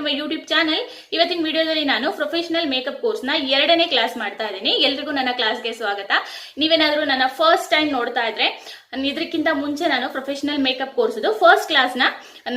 My YouTube channel. ಇವತ್ತಿನ ವಿಡಿಯೋದಲ್ಲಿ ನಾನು ಪ್ರೊಫೆಷನಲ್ ಮೇಕಪ್ ಕೋರ್ಸ್ ನ 2ನೇ ಕ್ಲಾಸ್ ಮಾಡ್ತಾ ಇದ್ದೀನಿ. ಎಲ್ರಿಗೂ ನನ್ನ ಕ್ಲಾಸ್ಗೆ ಸ್ವಾಗತ. ನೀವೇನಾದ್ರೂ ನನ್ನ ಫಸ್ಟ್ ಟೈಮ್ ನೋಡ್ತಾ ಇದ್ರೆ ಇದಕ್ಕಿಂತ ಮುಂಚೆ ನಾನು professional makeup course first class ನ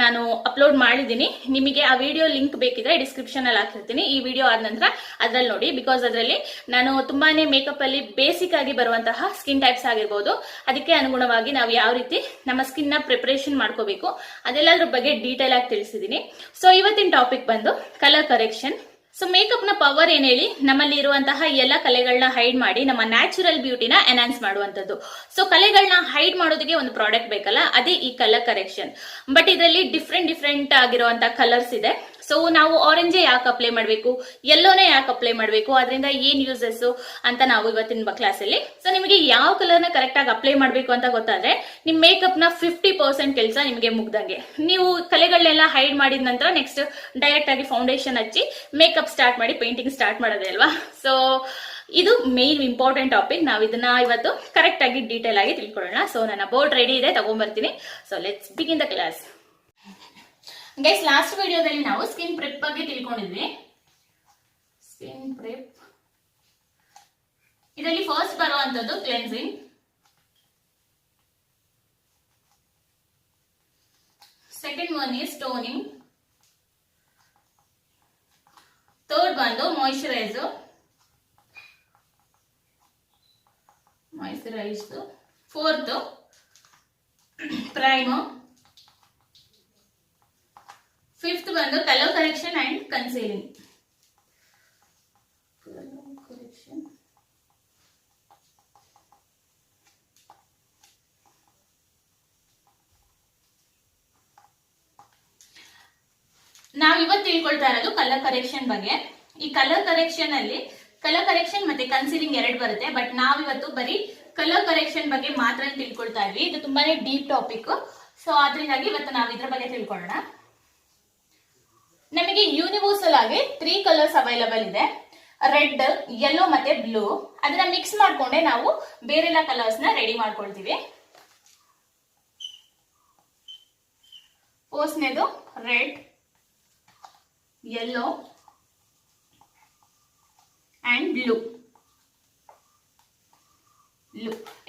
ನಾನು ಅಪ್ಲೋಡ್ ಮಾಡಿದ್ದೀನಿ. ನಿಮಗೆ ಆ ವಿಡಿಯೋ ಲಿಂಕ್ ಬೇಕಿದ್ರೆ ಡಿಸ್ಕ್ರಿಪ್ಷನ್ ಅಲ್ಲಿ ಹಾಕಿರ್ತೀನಿ. ಈ ವಿಡಿಯೋ ಆದ ನಂತರ ಅದ್ರಲ್ಲಿ ನೋಡಿ, ಬಿಕಾಸ್ ಅದರಲ್ಲಿ ನಾನು ತುಂಬಾನೇ ಮೇಕಪ್ ಅಲ್ಲಿ ಬೇಸಿಕ್ ಆಗಿ ಬರುವಂತಹ ಸ್ಕಿನ್ ಟೈಪ್ಸ್ ಆಗಿರ್ಬೋದು, ಅದಕ್ಕೆ ಅನುಗುಣವಾಗಿ ನಾವು ಯಾವ ರೀತಿ ನಮ್ಮ ಸ್ಕಿನ್ ನ ಪ್ರಿಪರೇಷನ್ ಮಾಡ್ಕೋಬೇಕು ಅದೆಲ್ಲದ್ರ ಬಗ್ಗೆ ಡೀಟೇಲ್ ಆಗಿ ತಿಳಿಸಿದೀನಿ. ಸೊ ಇವತ್ತಿನ ಟಾಪಿಕ್ ಬಂದು ಕಲರ್ ಕರೆಕ್ಷನ್. ಸೊ ಮೇಕಪ್ ನ ಪವರ್ ಏನ್ ಹೇಳಿ, ನಮ್ಮಲ್ಲಿ ಇರುವಂತಹ ಎಲ್ಲ ಕಲೆಗಳನ್ನ ಹೈಡ್ ಮಾಡಿ ನಮ್ಮ ನ್ಯಾಚುರಲ್ ಬ್ಯೂಟಿನ ಎನ್ಹಾನ್ಸ್ ಮಾಡುವಂತದ್ದು. ಸೊ ಕಲೆಗಳನ್ನ ಹೈಡ್ ಮಾಡೋದಕ್ಕೆ ಒಂದು ಪ್ರಾಡಕ್ಟ್ ಬೇಕಲ್ಲ, ಅದೇ ಈ ಕಲರ್ ಕರೆಕ್ಷನ್. ಬಟ್ ಇದರಲ್ಲಿ ಡಿಫ್ರೆಂಟ್ ಆಗಿರುವಂತಹ ಕಲರ್ಸ್ ಇದೆ. ಸೊ ನಾವು ಆರೆಂಜೇ ಯಾಕೆ ಅಪ್ಲೈ ಮಾಡಬೇಕು, ಯೆಲ್ಲೋನೇ ಯಾಕೆ ಅಪ್ಲೈ ಮಾಡಬೇಕು, ಅದರಿಂದ ಏನ್ ಯೂಸಸ್ ಅಂತ ನಾವು ಇವತ್ತಿನ ಕ್ಲಾಸ್ ಅಲ್ಲಿ. ಸೊ ನಿಮಗೆ ಯಾವ ಕಲರ್ ನ ಕರೆಕ್ಟ್ ಆಗಿ ಅಪ್ಲೈ ಮಾಡಬೇಕು ಅಂತ ಗೊತ್ತಾದ್ರೆ ನಿಮ್ ಮೇಕಪ್ ನ 50% ಕೆಲಸ ನಿಮಗೆ ಮುಗ್ದಂಗೆ. ನೀವು ಕಲೆಗಳನ್ನೆಲ್ಲ ಹೈಡ್ ಮಾಡಿದ ನಂತರ ನೆಕ್ಸ್ಟ್ ಡೈರೆಕ್ಟ್ ಆಗಿ ಫೌಂಡೇಶನ್ ಹಚ್ಚಿ ಮೇಕಪ್ ಸ್ಟಾರ್ಟ್ ಮಾಡಿ ಪೇಂಟಿಂಗ್ ಸ್ಟಾರ್ಟ್ ಮಾಡೋದೇ ಅಲ್ವಾ. ಸೊ ಇದು ಮೇನ್ ಇಂಪಾರ್ಟೆಂಟ್ ಟಾಪಿಕ್. ನಾವು ಇದನ್ನ ಇವತ್ತು ಕರೆಕ್ಟ್ ಆಗಿ ಡೀಟೇಲ್ ಆಗಿ ತಿಳ್ಕೊಳ್ಳೋಣ. ಸೊ ನನ್ನ ಬೋರ್ಡ್ ರೆಡಿ ಇದೆ, ತಗೊಂಡ್ಬರ್ತೀನಿ. So let's begin the class. Guys, last ವಿಡಿಯೋದಲ್ಲಿ ನಾವು ಸ್ಕಿನ್ ಪ್ರೆಪ್ ಬಗ್ಗೆ ತಿಳ್ಕೊಂಡಿದ್ವಿ. ಸ್ಕಿನ್ ಪ್ರೆಪ್ ಇದರಲ್ಲಿ ಫಸ್ಟ್ ಬರುವಂತದ್ದು cleansing, second one is toning, third ಬಂದು ಮಾಯಿಶ್ಚರೈಸರ್, ಫೋರ್ತ್ ಪ್ರೈಮರ್, ಫಿಫ್ತ್ ಬಂದು ಕಲರ್ ಕರೆಕ್ಷನ್ ಅಂಡ್ ಕನ್ಸೀಲಿಂಗ್. ನಾವು ಇವತ್ತು ತಿಳ್ಕೊಳ್ತಾ ಇರೋದು ಕಲರ್ ಕರೆಕ್ಷನ್ ಬಗ್ಗೆ. ಈ ಕಲರ್ ಕರೆಕ್ಷನ್ ಅಲ್ಲಿ ಕಲರ್ ಕರೆಕ್ಷನ್ ಮತ್ತೆ ಕನ್ಸೀಲಿಂಗ್ ಎರಡು ಬರುತ್ತೆ. ಬಟ್ ನಾವಿವತ್ತು ಬರೀ ಕಲರ್ ಕರೆಕ್ಷನ್ ಬಗ್ಗೆ ಮಾತ್ರ ತಿಳ್ಕೊಳ್ತಾ ಇದ್ವಿ. ಇದು ತುಂಬಾನೇ ಡೀಪ್ ಟಾಪಿಕ್. ಸೊ ಅದರಿಂದಾಗಿ ಇವತ್ತು ನಾವು ಇದ್ರ ಬಗ್ಗೆ ತಿಳ್ಕೊಳ್ಳೋಣ. ನಮಗೆ ಯೂನಿವರ್ಸಲ್ ಆಗಿ 3 ಕಲರ್ಸ್ ಅವೈಲಬಲ್ ಇದೆ, ರೆಡ್, ಯೆಲ್ಲೋ ಮತ್ತೆ ಬ್ಲೂ. ಅದನ್ನ ಮಿಕ್ಸ್ ಮಾಡ್ಕೊಂಡೆ ನಾವು ಬೇರೆಲ್ಲ ಕಲರ್ಸ್ ನ ರೆಡಿ ಮಾಡ್ಕೊಳ್ತೀವಿ. ಫಸ್ಟ್ನೇದು ರೆಡ್, ಯೆಲ್ಲೋ ಅಂಡ್ ಬ್ಲೂ.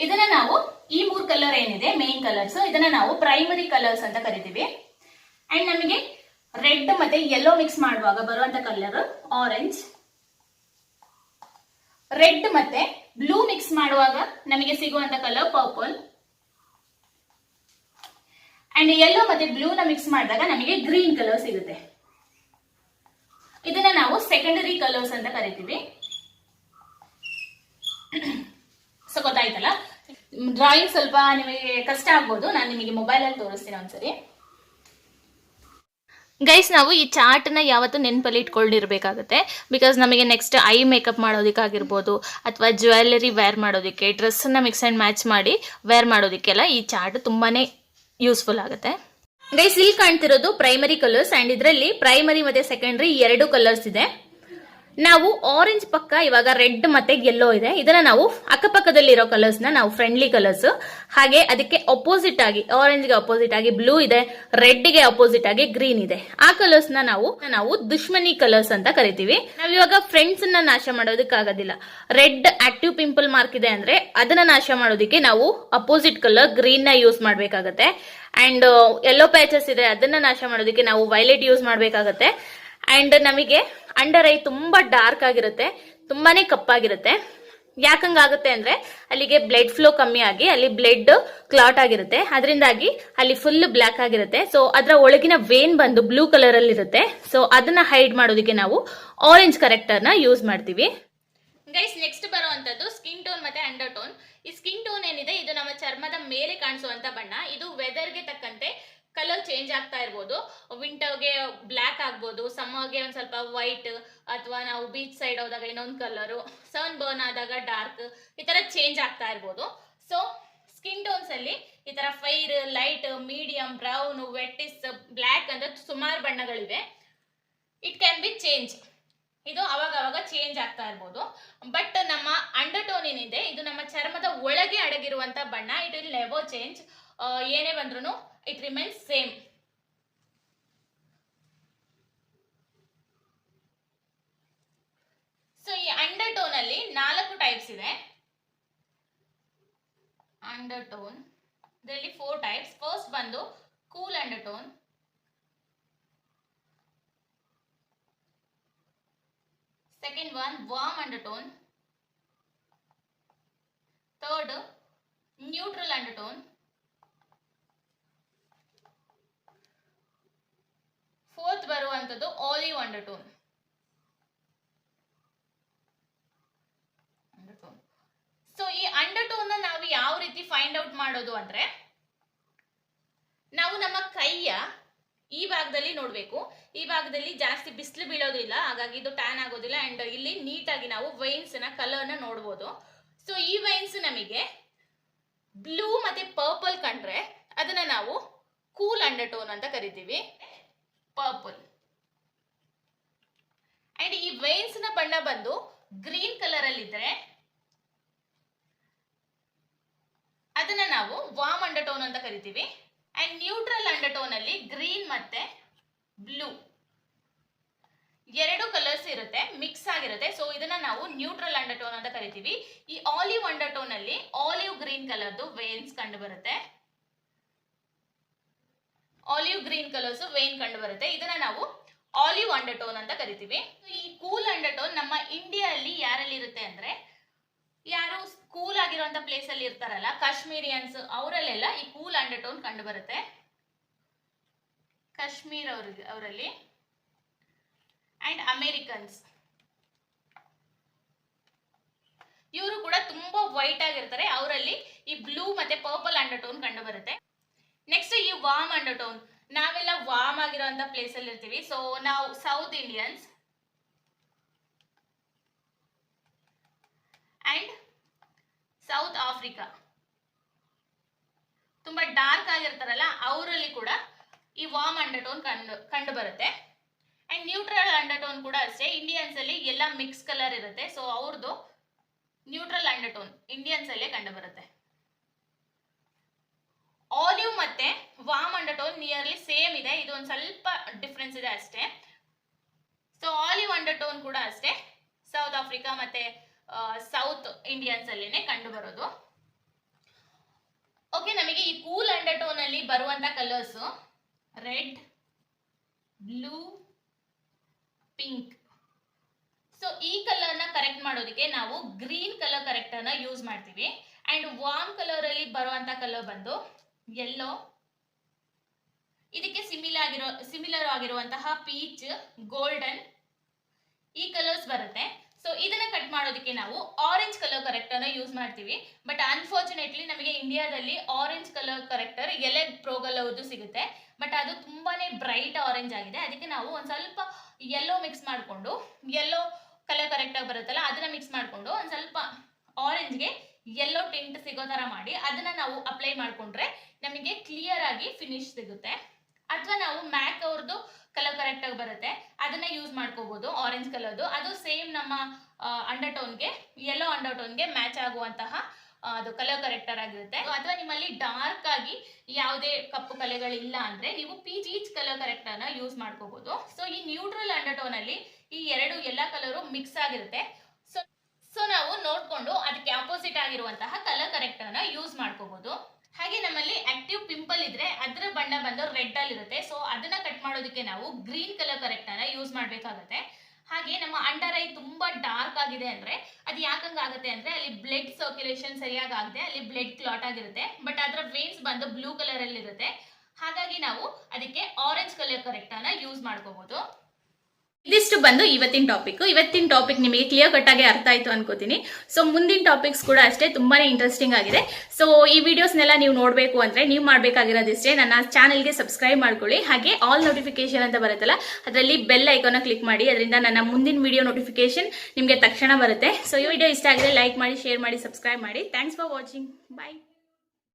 ಇದನ್ನ ನಾವು ಈ 3 ಕಲರ್ ಏನಿದೆ ಮೇನ್ ಕಲರ್ಸ್, ಇದನ್ನ ನಾವು ಪ್ರೈಮರಿ ಕಲರ್ಸ್ ಅಂತ ಕರಿತೀವಿ. ಅಂಡ್ ನಮಗೆ ರೆಡ್ ಮತ್ತೆ ಯೆಲ್ಲೋ ಮಿಕ್ಸ್ ಮಾಡುವಾಗ ಬರುವಂತ ಕಲರ್ ಆರೆಂಜ್, ರೆಡ್ ಮತ್ತೆ ಬ್ಲೂ ಮಿಕ್ಸ್ ಮಾಡುವಾಗ ನಮಗೆ ಸಿಗುವಂತ ಕಲರ್ ಪರ್ಪಲ್, ಅಂಡ್ ಯೆಲ್ಲೋ ಮತ್ತೆ ಬ್ಲೂ ನ ಮಿಕ್ಸ್ ಮಾಡಿದಾಗ ನಮಗೆ ಗ್ರೀನ್ ಕಲರ್ ಸಿಗುತ್ತೆ. ಇದನ್ನ ನಾವು ಸೆಕೆಂಡರಿ ಕಲರ್ಸ್ ಅಂತ ಕರಿತೀವಿ. ಸೊ ಗೊತ್ತಾಯ್ತಲ್ಲ, ಡ್ರಾಯಿಂಗ್ ಸ್ವಲ್ಪ ನಿಮಗೆ ಕಷ್ಟ ಆಗ್ಬೋದು, ನಾನು ನಿಮಗೆ ಮೊಬೈಲ್ ಅಲ್ಲಿ ತೋರಿಸ್ತೀನಿ ಒಂದ್ಸರಿ. ಗೈಸ್, ನಾವು ಈ ಚಾರ್ಟ್ ನ ಯಾವತ್ತು ನೆನಪಲ್ಲಿ ಇಟ್ಕೊಂಡಿರ್ಬೇಕಾಗುತ್ತೆ. ಬಿಕಾಸ್ ನಮಗೆ ನೆಕ್ಸ್ಟ್ ಐ ಮೇಕಪ್ ಮಾಡೋದಕ್ಕಾಗಿರ್ಬೋದು ಅಥವಾ ಜ್ಯುವೆಲ್ಲರಿ ವೇರ್ ಮಾಡೋದಕ್ಕೆ, ಡ್ರೆಸ್ಸನ್ನ ಮಿಕ್ಸ್ ಆ್ಯಂಡ್ ಮ್ಯಾಚ್ ಮಾಡಿ ವೇರ್ ಮಾಡೋದಕ್ಕೆಲ್ಲ ಈ ಚಾರ್ಟ್ ತುಂಬಾನೇ ಯೂಸ್ಫುಲ್ ಆಗುತ್ತೆ. ಗೈಸ್, ಇಲ್ಲಿ ಕಾಣ್ತಿರೋದು ಪ್ರೈಮರಿ ಕಲರ್ಸ್. ಅಂಡ್ ಇದರಲ್ಲಿ ಪ್ರೈಮರಿ ಮತ್ತೆ ಸೆಕೆಂಡರಿ 2 ಕಲರ್ಸ್ ಇದೆ. ನಾವು ಆರೆಂಜ್ ಪಕ್ಕ ಇವಾಗ ರೆಡ್ ಮತ್ತೆ ಯೆಲ್ಲೋ ಇದೆ. ಇದನ್ನ ನಾವು ಅಕ್ಕಪಕ್ಕದಲ್ಲಿರೋ ಕಲರ್ಸ್ ನ ನಾವು ಫ್ರೆಂಡ್ಲಿ ಕಲರ್ಸ್, ಹಾಗೆ ಅದಕ್ಕೆ ಅಪೋಸಿಟ್ ಆಗಿ ಆರೆಂಜ್ ಗೆ ಅಪೋಸಿಟ್ ಆಗಿ ಬ್ಲೂ ಇದೆ, ರೆಡ್ ಗೆ ಅಪೋಸಿಟ್ ಆಗಿ ಗ್ರೀನ್ ಇದೆ. ಆ ಕಲರ್ಸ್ ನ ನಾವು ದುಶ್ಮನಿ ಕಲರ್ಸ್ ಅಂತ ಕರಿತೀವಿ. ನಾವಿವಾಗ ಫ್ರೆಂಡ್ಸ್ ನ ನಾಶ ಮಾಡೋದಕ್ಕಾಗೋದಿಲ್ಲ. ರೆಡ್ ಆಕ್ಟಿವ್ ಪಿಂಪಲ್ ಮಾರ್ಕ್ ಇದೆ ಅಂದ್ರೆ ಅದನ್ನ ನಾಶ ಮಾಡೋದಕ್ಕೆ ನಾವು ಅಪೋಸಿಟ್ ಕಲರ್ ಗ್ರೀನ್ ನ ಯೂಸ್ ಮಾಡ್ಬೇಕಾಗತ್ತೆ. ಅಂಡ್ ಯೆಲ್ಲೋ ಪ್ಯಾಚಸ್ ಇದೆ, ಅದನ್ನ ನಾಶ ಮಾಡೋದಕ್ಕೆ ನಾವು ವೈಲೆಟ್ ಯೂಸ್ ಮಾಡ್ಬೇಕಾಗತ್ತೆ. ಅಂಡ್ ನಮಗೆ ಅಂಡರ್ ಐ ತುಂಬಾ ಡಾರ್ಕ್ ಆಗಿರುತ್ತೆ, ತುಂಬಾನೇ ಕಪ್ಪಾಗಿರುತ್ತೆ. ಯಾಕಂಗಾಗುತ್ತೆ ಅಂದ್ರೆ ಅಲ್ಲಿಗೆ ಬ್ಲಡ್ ಫ್ಲೋ ಕಮ್ಮಿ ಆಗಿ ಅಲ್ಲಿ ಬ್ಲಡ್ ಕ್ಲಾಟ್ ಆಗಿರುತ್ತೆ, ಅದರಿಂದಾಗಿ ಅಲ್ಲಿ ಫುಲ್ ಬ್ಲಾಕ್ ಆಗಿರುತ್ತೆ. ಸೊ ಅದರ ಒಳಗಿನ ವೇನ್ ಬಂದು ಬ್ಲೂ ಕಲರ್ ಅಲ್ಲಿ ಇರುತ್ತೆ. ಸೊ ಅದನ್ನ ಹೈಡ್ ಮಾಡೋದಕ್ಕೆ ನಾವು ಆರೆಂಜ್ ಕರೆಕ್ಟರ್ ನ ಯೂಸ್ ಮಾಡ್ತೀವಿ. ಗೈಸ್, ನೆಕ್ಸ್ಟ್ ಬರುವಂತದ್ದು ಸ್ಕಿನ್ ಟೋನ್ ಮತ್ತೆ ಅಂಡರ್ ಟೋನ್. ಈ ಸ್ಕಿನ್ ಟೋನ್ ಏನಿದೆ ಇದು ನಮ್ಮ ಚರ್ಮದ ಮೇಲೆ ಕಾಣಿಸುವಂತ ಬಣ್ಣ. ಇದು ವೆದರ್ಗೆ ತಕ್ಕಂತೆ ಕಲರ್ ಚೇಂಜ್ ಆಗ್ತಾ ಇರ್ಬೋದು. ವಿಂಟರ್ಗೆ ಬ್ಲ್ಯಾಕ್ ಆಗ್ಬೋದು, ಸಮ್ಮರ್ಗೆ ಒಂದ್ ಸ್ವಲ್ಪ ವೈಟ್, ಅಥವಾ ನಾವು ಬೀಚ್ ಸೈಡ್ ಹೋದಾಗ ಇನ್ನೊಂದು ಕಲರು, ಸನ್ ಬರ್ನ್ ಆದಾಗ ಡಾರ್ಕ್, ಈ ತರ ಚೇಂಜ್ ಆಗ್ತಾ ಇರ್ಬೋದು. ಸೊ ಸ್ಕಿನ್ ಟೋನ್ಸ್ ಅಲ್ಲಿ ಈ ತರ ಫೈರ್, ಲೈಟ್, ಮೀಡಿಯಂ, ಬ್ರೌನ್, ವೆಟ್ಟಿಸ್, ಬ್ಲ್ಯಾಕ್ ಅಂತ ಸುಮಾರು ಬಣ್ಣಗಳಿವೆ. It can be change. ಇದು ಅವಾಗ ಚೇಂಜ್ ಆಗ್ತಾ ಇರ್ಬೋದು. ಬಟ್ ನಮ್ಮ ಅಂಡರ್ ಟೋನ್ ಏನಿದೆ ಇದು ನಮ್ಮ ಚರ್ಮದ ಒಳಗೆ ಅಡಗಿರುವಂತ ಬಣ್ಣ. It will never change. ಏನೇ ಬಂದ್ರೂ ಇಟ್ ರಿಮೈನ್ಸ್ ಸೇಮ್. ಈ ಅಂಡರ್ಟೋನ್ ಅಲ್ಲಿ 4 ಟೈಪ್ಸ್ ಇದೆ. ಅಂಡರ್ಟೋನ್ ಇದರಲ್ಲಿ 4 ಟೈಪ್ಸ್. ಫಸ್ಟ್ ಬಂದು cool undertone, second one warm undertone, third neutral undertone, fourth ಬರುವಂತದ್ದು ಆಲಿವ್ ಅಂಡರ್ಟೋನ್. ಸೊ ಈ ಅಂಡರ್ಟೋನ್ ನಾವು ಯಾವ ರೀತಿ ಫೈಂಡ್ ಔಟ್ ಮಾಡೋದು ಅಂದ್ರೆ, ನಾವು ನಮ್ಮ ಕೈಯ ಈ ಭಾಗದಲ್ಲಿ ನೋಡ್ಬೇಕು. ಈ ಭಾಗದಲ್ಲಿ ಜಾಸ್ತಿ ಬಿಸಿಲು ಬೀಳೋದಿಲ್ಲ, ಹಾಗಾಗಿ ಇದು ಟ್ಯಾನ್ ಆಗೋದಿಲ್ಲ. ಅಂಡ್ ಇಲ್ಲಿ ನೀಟಾಗಿ ನಾವು ವೈನ್ಸ್ ನ ಕಲರ್ ನ ನೋಡ್ಬೋದು. ಸೊ ಈ ವೈನ್ಸ್ ನಮಗೆ ಬ್ಲೂ ಮತ್ತೆ ಪರ್ಪಲ್ ಕಂಡ್ರೆ ಅದನ್ನ ನಾವು ಕೂಲ್ ಅಂಡರ್ಟೋನ್ ಅಂತ ಕರಿತೀವಿ, ಪರ್ಪಲ್. ಅಂಡ್ ಈ ವೈನ್ಸ್ ನ ಬಣ್ಣ ಬಂದು ಗ್ರೀನ್ ಕಲರ್ ಅಲ್ಲಿ ಇದ್ರೆ ಅದನ್ನ ನಾವು ವಾರ್ಮ್ ಅಂಡರ್ಟೋನ್ ಅಂತ ಕರಿತೀವಿ. ಅಂಡ್ ನ್ಯೂಟ್ರಲ್ ಅಂಡರ್ಟೋನ್ ಅಲ್ಲಿ ಗ್ರೀನ್ ಮತ್ತೆ ಬ್ಲೂ 2 ಕಲರ್ಸ್ ಇರುತ್ತೆ, ಮಿಕ್ಸ್ ಆಗಿರುತ್ತೆ. ಸೊ ಇದನ್ನ ನಾವು ನ್ಯೂಟ್ರಲ್ ಅಂಡರ್ಟೋನ್ ಅಂತ ಕರಿತೀವಿ. ಈ ಆಲಿವ್ ಅಂಡರ್ಟೋನ್ ಅಲ್ಲಿ ಆಲಿವ್ ಗ್ರೀನ್ ಕಲರ್ದು ವೇನ್ಸ್ ಕಂಡು ಬರುತ್ತೆ, ಆಲಿವ್ ಗ್ರೀನ್ ಕಲರ್ಸ್ ವೇನ್ ಕಂಡು ಬರುತ್ತೆ. ಇದನ್ನ ನಾವು ಆಲಿವ್ ಅಂಡರ್ಟೋನ್ ಅಂತ ಕರಿತೀವಿ. ಈ ಕೂಲ್ ಅಂಡರ್ಟೋನ್ ನಮ್ಮ ಇಂಡಿಯಾ ಅಲ್ಲಿ ಯಾರಲ್ಲಿ ಇರುತ್ತೆ ಅಂದ್ರೆ, ಯಾರು ಕೂಲ್ ಆಗಿರುವಂತ ಪ್ಲೇಸ್ ಅಲ್ಲಿ ಇರ್ತಾರಲ್ಲ, ಕಾಶ್ಮೀರಿಯನ್ಸ್, ಅವರಲ್ಲೆಲ್ಲ ಈ ಕೂಲ್ ಅಂಡರ್ಟೋನ್ ಕಂಡು ಬರುತ್ತೆ, ಕಾಶ್ಮೀರ್ ಅವರಲ್ಲಿ. ಅಂಡ್ ಅಮೇರಿಕನ್ಸ್, ಇವರು ಕೂಡ ತುಂಬಾ ವೈಟ್ ಆಗಿರ್ತಾರೆ, ಅವರಲ್ಲಿ ಈ ಬ್ಲೂ ಮತ್ತೆ ಪರ್ಪಲ್ ಅಂಡರ್ಟೋನ್ ಕಂಡು ಬರುತ್ತೆ. ನೆಕ್ಸ್ಟ್ ಈ ವಾರ್ಮ್ ಅಂಡರ್ಟೋನ್, ನಾವೆಲ್ಲ ವಾರ್ಮ್ ಆಗಿರುವಂತ ಪ್ಲೇಸ್ ಅಲ್ಲಿ ಇರ್ತೀವಿ. ಸೊ ನಾವು south Indians and south Africa ತುಂಬಾ ಡಾರ್ಕ್ ಆಗಿರ್ತಾರಲ್ಲ, ಅವರಲ್ಲಿ ಕೂಡ ಈ ವಾರ್ಮ್ ಅಂಡರ್ಟೋನ್ ಕಂಡು ಬರುತ್ತೆ. ಅಂಡ್ ನ್ಯೂಟ್ರಲ್ ಅಂಡರ್ಟೋನ್ ಕೂಡ ಅಷ್ಟೇ, ಇಂಡಿಯನ್ಸ್ ಅಲ್ಲಿ ಎಲ್ಲ ಮಿಕ್ಸ್ ಕಲರ್ ಇರುತ್ತೆ. ಸೊ ಅವ್ರದ್ದು ನ್ಯೂಟ್ರಲ್ ಅಂಡರ್ಟೋನ್ ಇಂಡಿಯನ್ಸ್ ಅಲ್ಲೇ ಕಂಡು ಬರುತ್ತೆ. ಆಲಿವ್ ಮತ್ತೆ ವಾರ್ಮ್ ಅಂಡರ್ಟೋನ್ ನಿಯರ್ಲಿ ಸೇಮ್ ಇದೆ, ಇದು ಒಂದು ಸ್ವಲ್ಪ ಡಿಫ್ರೆನ್ಸ್ ಇದೆ ಅಷ್ಟೇ. ಸೊ ಆಲಿವ್ ಅಂಡರ್ಟೋನ್ ಕೂಡ ಅಷ್ಟೇ ಸೌತ್ ಆಫ್ರಿಕಾ ಮತ್ತೆ ಸೌತ್ ಇಂಡಿಯನ್ಸ್ ಅಲ್ಲೇನೆ ಕಂಡು ಬರೋದು. ಓಕೆ, ನಮಗೆ ಈ ಕೂಲ್ ಅಂಡರ್ಟೋನ್ ಅಲ್ಲಿ ಬರುವಂತ colours red, blue, pink. So ಈ ಕಲರ್ ನ ಕರೆಕ್ಟ್ ಮಾಡೋದಕ್ಕೆ ನಾವು ಗ್ರೀನ್ ಕಲರ್ ಕರೆಕ್ಟರ್ ನ ಯೂಸ್ ಮಾಡ್ತೀವಿ. ಅಂಡ್ ವಾರ್ಮ್ ಕಲರ್ ಅಲ್ಲಿ ಬರುವಂತ ಕಲರ್ ಬಂದು ಯೆಲ್ಲೋ, ಇದಕ್ಕೆ ಸಿಮಿಲರ್ ಆಗಿರುವಂತಹ ಪೀಚ್, ಗೋಲ್ಡನ್, ಈ ಕಲರ್ಸ್ ಬರುತ್ತೆ. ಸೊ ಇದನ್ನ ಕಟ್ ಮಾಡೋದಕ್ಕೆ ನಾವು ಆರೆಂಜ್ ಕಲರ್ ಕರೆಕ್ಟರ್ ನ ಯೂಸ್ ಮಾಡ್ತೀವಿ. ಬಟ್ ಅನ್ಫಾರ್ಚುನೇಟ್ಲಿ ನಮಗೆ ಇಂಡಿಯಾದಲ್ಲಿ ಆರೆಂಜ್ ಕಲರ್ ಕರೆಕ್ಟರ್ ಎಲೆಗ್ ಪ್ರೋಗಲ್ ಅವ್ರದ್ದು ಸಿಗುತ್ತೆ, ಬಟ್ ಅದು ತುಂಬಾನೇ ಬ್ರೈಟ್ ಆರೆಂಜ್ ಆಗಿದೆ. ಅದಕ್ಕೆ ನಾವು ಒಂದ್ ಸ್ವಲ್ಪ ಯೆಲ್ಲೋ ಮಿಕ್ಸ್ ಮಾಡಿಕೊಂಡು, ಯೆಲ್ಲೋ ಕಲರ್ ಕರೆಕ್ಟರ್ ಬರುತ್ತಲ್ಲ ಅದನ್ನ ಮಿಕ್ಸ್ ಮಾಡಿಕೊಂಡು ಒಂದ್ ಸ್ವಲ್ಪ ಆರೆಂಜ್ಗೆ ಯೆಲ್ಲೋ ಟಿಂಟ್ ಸಿಗೋ ತರ ಮಾಡಿ ಅದನ್ನ ನಾವು ಅಪ್ಲೈ ಮಾಡ್ಕೊಂಡ್ರೆ ನಮಗೆ ಕ್ಲಿಯರ್ ಆಗಿ ಫಿನಿಶ್ ಸಿಗುತ್ತೆ. ಅಥವಾ ನಾವು ಮ್ಯಾಕ್ ಅವ್ರದ್ದು ಕಲರ್ ಕರೆಕ್ಟರ್ ಬರುತ್ತೆ, ಅದನ್ನ ಯೂಸ್ ಮಾಡ್ಕೋಬಹುದು, ಆರೆಂಜ್ ಕಲರ್ದು. ಅದು ಸೇಮ್ ನಮ್ಮ ಅಂಡರ್ಟೋನ್ಗೆ, ಯೆಲ್ಲೋ ಅಂಡರ್ಟೋನ್ಗೆ ಮ್ಯಾಚ್ ಆಗುವಂತಹ ಅದು ಕಲರ್ ಕರೆಕ್ಟರ್ ಆಗಿರುತ್ತೆ. ಅಥವಾ ನಿಮ್ಮಲ್ಲಿ ಡಾರ್ಕ್ ಆಗಿ ಯಾವುದೇ ಕಪ್ಪು ಕಲೆಗಳಿಲ್ಲ ಅಂದ್ರೆ ನೀವು ಪೀಚ್ ಕಲರ್ ಕರೆಕ್ಟರ್ ನ ಯೂಸ್ ಮಾಡ್ಕೋಬಹುದು. ಸೊ ಈ ನ್ಯೂಟ್ರಲ್ ಅಂಡರ್ಟೋನ್ ಅಲ್ಲಿ ಈ ಎಲ್ಲ ಕಲರು ಮಿಕ್ಸ್ ಆಗಿರುತ್ತೆ. ಸೊ ನಾವು ನೋಡ್ಕೊಂಡು ಅದಕ್ಕೆ ಆಪೋಸಿಟ್ ಆಗಿರುವಂತಹ ಕಲರ್ ಕರೆಕ್ಟರ್ ನ ಯೂಸ್ ಮಾಡ್ಕೋಬಹುದು. ಹಾಗೆ ನಮ್ಮಲ್ಲಿ ಆಕ್ಟಿವ್ ಪಿಂಪಲ್ ಇದ್ರೆ ಅದರ ಬಣ್ಣ ಬಂದು ರೆಡ್ ಅಲ್ಲಿ ಇರುತ್ತೆ. ಸೊ ಅದನ್ನ ಕಟ್ ಮಾಡೋದಕ್ಕೆ ನಾವು ಗ್ರೀನ್ ಕಲರ್ ಕರೆಕ್ಟರ್ ನ ಯೂಸ್ ಮಾಡ್ಬೇಕಾಗುತ್ತೆ. ಹಾಗೆ ನಮ್ಮ ಅಂಡರ್ ಐ ತುಂಬಾ ಡಾರ್ಕ್ ಆಗಿದೆ ಅಂದ್ರೆ ಅದು ಯಾಕಂಗಾಗುತ್ತೆ ಅಂದ್ರೆ ಅಲ್ಲಿ ಬ್ಲಡ್ ಸರ್ಕ್ಯುಲೇಷನ್ ಸರಿಯಾಗಿ ಆಗದೆ ಅಲ್ಲಿ ಬ್ಲಡ್ ಕ್ಲಾಟ್ ಆಗಿರುತ್ತೆ. ಬಟ್ ಅದರ ವೇನ್ಸ್ ಬಂದು ಬ್ಲೂ ಕಲರ್ ಅಲ್ಲಿ ಇರುತ್ತೆ. ಹಾಗಾಗಿ ನಾವು ಅದಕ್ಕೆ ಆರೆಂಜ್ ಕಲರ್ ಕರೆಕ್ಟರ್ ನ ಯೂಸ್ ಮಾಡ್ಕೋಬಹುದು. ಇದಿಷ್ಟು ಬಂದು ಇವತ್ತಿನ ಟಾಪಿಕ್ ನಿಮಗೆ ಕ್ಲಿಯರ್ ಕಟ್ ಆಗಿ ಅರ್ಥ ಆಯ್ತು ಅನ್ಕೋತೀನಿ. ಸೊ ಮುಂದಿನ ಟಾಪಿಕ್ಸ್ ಕೂಡ ಅಷ್ಟೇ ತುಂಬಾನೇ ಇಂಟ್ರೆಸ್ಟಿಂಗ್ ಆಗಿದೆ. ಸೊ ಈ ವಿಡಿಯೋಸ್ನೆಲ್ಲ ನೀವು ನೋಡಬೇಕು ಅಂದ್ರೆ ನೀವು ಮಾಡಬೇಕಾಗಿರೋದಿಷ್ಟೇ, ನನ್ನ ಚಾನೆಲ್ಗೆ ಸಬ್ಸ್ಕ್ರೈಬ್ ಮಾಡ್ಕೊಳ್ಳಿ. ಹಾಗೆ ಆಲ್ ನೋಟಿಫಿಕೇಶನ್ ಅಂತ ಬರುತ್ತಲ್ಲ ಅದರಲ್ಲಿ ಬೆಲ್ ಐಕಾನ್ ಕ್ಲಿಕ್ ಮಾಡಿ, ಅದರಿಂದ ನನ್ನ ಮುಂದಿನ ವಿಡಿಯೋ ನೋಟಿಫಿಕೇಶನ್ ನಿಮಗೆ ತಕ್ಷಣ ಬರುತ್ತೆ. ಸೊ ಈ ವಿಡಿಯೋ ಇಷ್ಟ ಆಗಿದೆ ಲೈಕ್ ಮಾಡಿ, ಶೇರ್ ಮಾಡಿ, ಸಬ್ಸ್ಕ್ರೈಬ್ ಮಾಡಿ. Thanks for watching. ಬಾಯ್.